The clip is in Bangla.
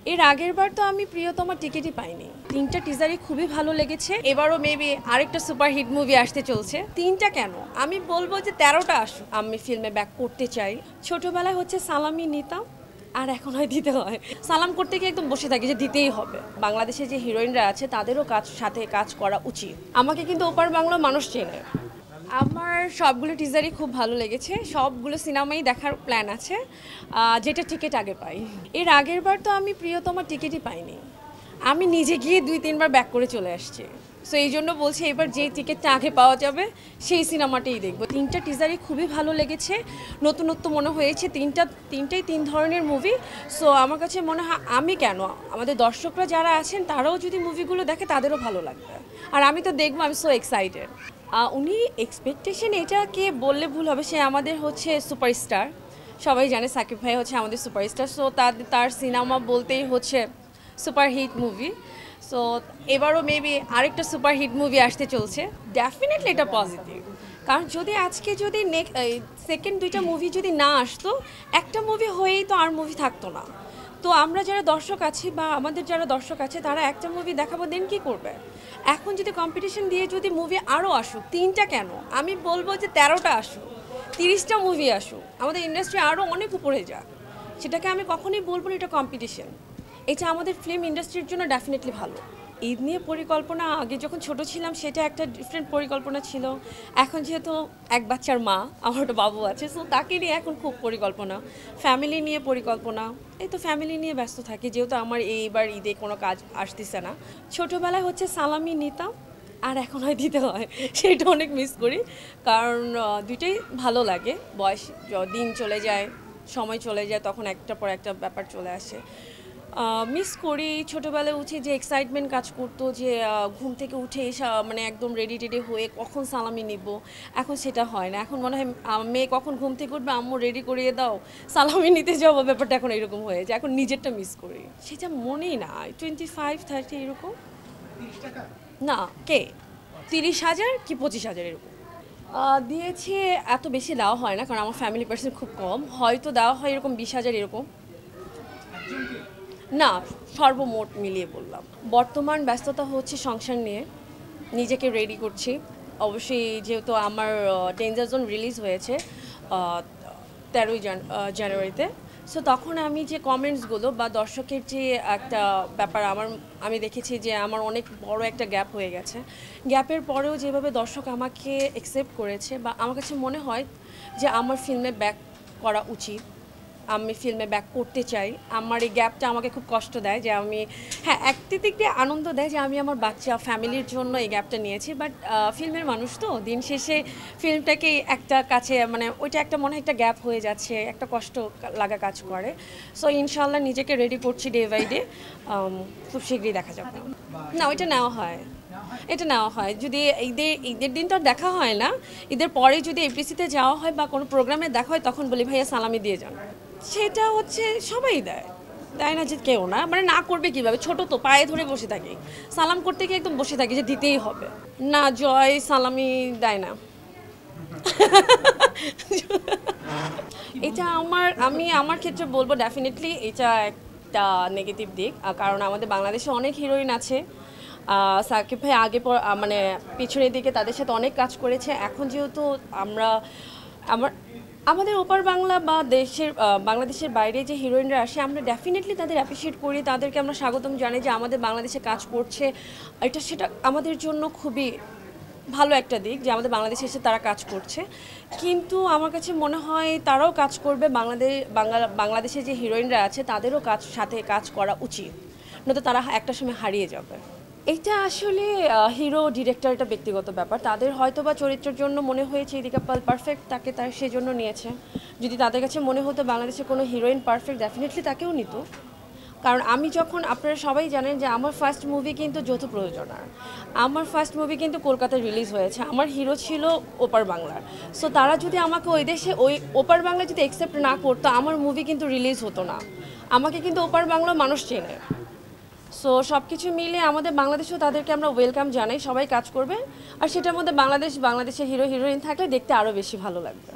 এর আগের বার তো আমি প্রিয়তমা টিকিটই পাইনি। ৩টা টিজারই খুবই ভালো লেগেছে। এবারও মেবি আরেকটা সুপারহিট মুভি আসতে চলছে। ৩টা কেন? আমি বলবো যে ১৩টা আসুক। আমি ফিল্মে ব্যাক করতে চাই। ছোটবেলায় হচ্ছে সালামি নিতাম। আর এখন হয় দিতে হয়। সালাম করতে গিয়ে একদম বসে থাকি যে দিতেই হবে। বাংলাদেশে যে হিরোইনরা আছে তাদেরও সাথে কাজ করা উচিত। আমাকে কিন্তু ওপার বাংলা মানুষ চেনে। আমার সবগুলো টিজারই খুব ভালো লেগেছে। সবগুলো সিনেমাই দেখার প্ল্যান আছে, যেটা টিকিট আগে পাই। এর আগের বার তো আমি প্রিয়তমা টিকিটই পাইনি। আমি নিজে গিয়ে ২-৩ বার ব্যাক করে চলে আসছি। সো এই জন্য বলছি এবার যে টিকিটটা আগে পাওয়া যাবে সেই সিনেমাটাই দেখবো। ৩টা টিজারই খুবই ভালো লেগেছে। নতুনত্ব মনে হয়েছে। তিনটাই ৩ ধরনের মুভি। সো আমার কাছে মনে হয় আমি কেন, আমাদের দর্শকরা যারা আছেন তারাও যদি মুভিগুলো দেখে তাদেরও ভালো লাগবে। আর আমি তো দেখবো, আমি সো এক্সাইটেড। উনি এক্সপেকটেশন এটাকে বললে ভুল হবে, সে আমাদের হচ্ছে সুপারস্টার। সবাই জানে সাকিব ভাই হচ্ছে আমাদের সুপারস্টার। সো তার সিনেমা বলতেই হচ্ছে সুপারহিট মুভি। সো এবারও মেবি আরেকটা সুপারহিট মুভি আসতে চলছে। ডেফিনেটলি এটা পজিটিভ। কারণ যদি সেকেন্ড 2টা মুভি যদি না আসতো, একটা মুভি হয়েই তো আর মুভি থাকতো না। তো আমরা যারা দর্শক আছি বা আমাদের যারা দর্শক আছে তারা একটা মুভি দেখাবো, দেন কী করবে? এখন যদি কম্পিটিশন দিয়ে যদি মুভি আরও আসুক, 3টা কেন? আমি বলবো যে 13টা আসুক, 30টা মুভি আসুক, আমাদের ইন্ডাস্ট্রি আরও অনেক উপরে যাক। সেটাকে আমি কখনোই বলবো না এটা কম্পিটিশন। এটা আমাদের ফিল্ম ইন্ডাস্ট্রির জন্য ডেফিনেটলি ভালো। ঈদ নিয়ে পরিকল্পনা আগে যখন ছোট ছিলাম সেটা একটা ডিফারেন্ট পরিকল্পনা ছিল। এখন যেহেতু এক বাচ্চার মা, আমার একটা বাবু আছে, সো তাকে নিয়ে এখন খুব পরিকল্পনা, ফ্যামিলি নিয়ে পরিকল্পনা। এই তো ফ্যামিলি নিয়ে ব্যস্ত থাকি, যেহেতু আমার এইবার ঈদে কোনো কাজ আসতেছে না। ছোটোবেলায় হচ্ছে সালামি নিতাম, আর এখন হয় দিতে হয়। সেটা অনেক মিস করি। কারণ দুইটাই ভালো লাগে। বয়স দিন চলে যায়, সময় চলে যায়, তখন একটার পর একটা ব্যাপার চলে আসে। মিস করি ছোটোবেলায় উঠে যে এক্সাইটমেন্ট কাজ করতো, যে ঘুম থেকে উঠে মানে একদম রেডি টেডি হয়ে কখন সালামি নিব। এখন সেটা হয় না। এখন মনে হয় মেয়ে কখন ঘুম থেকে উঠবে, আম্মু রেডি করিয়ে দাও, সালামি নিতে যাবো, ব্যাপারটা এখন এরকম হয়ে যায়। এখন নিজেরটা মিস করি। সেটা মনেই না, 25-30 এরকম। না, কে 30,000 কি 25,000 এরকম দিয়েছে। এত বেশি দেওয়া হয় না, কারণ আমার ফ্যামিলি পার্সন খুব কম। হয়তো দেওয়া হয় এরকম 20,000 এরকম। না, সর্বমোট মিলিয়ে বললাম। বর্তমান ব্যস্ততা হচ্ছে সংসার নিয়ে, নিজেকে রেডি করছি। অবশ্যই যেহেতু আমার ডেঞ্জার জোন রিলিজ হয়েছে 13ই জানুয়ারিতে। সো তখন আমি যে কমেন্টসগুলো বা দর্শকের যে একটা ব্যাপার আমি দেখেছি যে আমার অনেক বড় একটা গ্যাপ হয়ে গেছে। গ্যাপের পরেও যেভাবে দর্শক আমাকে অ্যাকসেপ্ট করেছে, বা আমার কাছে মনে হয় যে আমার ফিল্মে ব্যাক করা উচিত, আমি ফিল্মে ব্যাক করতে চাই। আমার এই গ্যাপটা আমাকে খুব কষ্ট দেয়, যে আমি, হ্যাঁ, একটি দিক দিয়ে আনন্দ দেয় যে আমি আমার বাচ্চা ফ্যামিলির জন্য এই গ্যাপটা নিয়েছি। বাট ফিল্মের মানুষ তো দিন শেষে ফিল্মটাকে একটা কাছে, মানে ওইটা একটা মনে হয় একটা গ্যাপ হয়ে যাচ্ছে, একটা কষ্ট লাগা কাজ করে। সো ইনশাল্লাহ নিজেকে রেডি করছি ডে বাই ডে। খুব শীঘ্রই দেখা যাবে। না, ওইটা নেওয়া হয়, এটা নেওয়া হয়। যদি ঈদের দিন তো আর দেখা হয় না, ঈদের পরে যদি এফডিসিতে যাওয়া হয় বা কোনো প্রোগ্রামে দেখা হয়, তখন বলি ভাইয়া সালামি দিয়ে যান। সেটা হচ্ছে সবাই দেয়, দেয় না যে কেউ না, মানে না করবে কিভাবে? ছোট তো, পায়ে ধরে বসে থাকি, সালাম করতে গিয়ে একদম বসে থাকি যে দিতেই হবে। না, জয় সালামি দেয় না। এটা আমার ক্ষেত্রে বলবো ডেফিনেটলি এটা একটা নেগেটিভ দিক। কারণ আমাদের বাংলাদেশে অনেক হিরোইন আছে। সাকিব ভাই আগে মানে পিছনের দিকে তাদের সাথে অনেক কাজ করেছে। এখন যেহেতু আমার আমাদের ওপার বাংলা বা বাংলাদেশের বাইরে যে হিরোইনরা আসে, আমরা ডেফিনেটলি তাদের অ্যাপ্রিসিয়েট করি, তাদেরকে আমরা স্বাগতম জানাই যে আমাদের বাংলাদেশে কাজ করছে। সেটা আমাদের জন্য খুবই ভালো একটা দিক যে আমাদের বাংলাদেশে এসে তারা কাজ করছে। কিন্তু আমার কাছে মনে হয় তারাও কাজ করবে, বাংলাদেশে যে হিরোইনরা আছে তাদেরও সাথে কাজ করা উচিত, নয়তো তারা একটা সময় হারিয়ে যাবে। এটা আসলে হিরো ডিরেক্টর, এটা ব্যক্তিগত ব্যাপার। তাদের হয়তো বা চরিত্রের জন্য মনে হয়েছে ইদিকা পাল পারফেক্ট, তাকে সেই জন্য নিয়েছে। যদি তাদের কাছে মনে হতো বাংলাদেশে কোনো হিরোইন পারফেক্ট, ডেফিনেটলি তাকেও নিত। কারণ আপনারা সবাই জানেন যে আমার ফার্স্ট মুভি কিন্তু যৌথ প্রযোজনার। আমার ফার্স্ট মুভি কিন্তু কলকাতায় রিলিজ হয়েছে, আমার হিরো ছিল ওপার বাংলার। সো তারা যদি আমাকে ওই দেশে ওই ওপার বাংলা যদি অ্যাকসেপ্ট না করতো, আমার মুভি কিন্তু রিলিজ হতো না। আমাকে কিন্তু ওপার বাংলা মানুষ চেনে। সো সব কিছু মিলে আমাদের বাংলাদেশেও তাদেরকে আমরা ওয়েলকাম জানাই, সবাই কাজ করবে। আর সেটার মধ্যে বাংলাদেশের হিরো হিরোইন থাকলে দেখতে আরও বেশি ভালো লাগবে।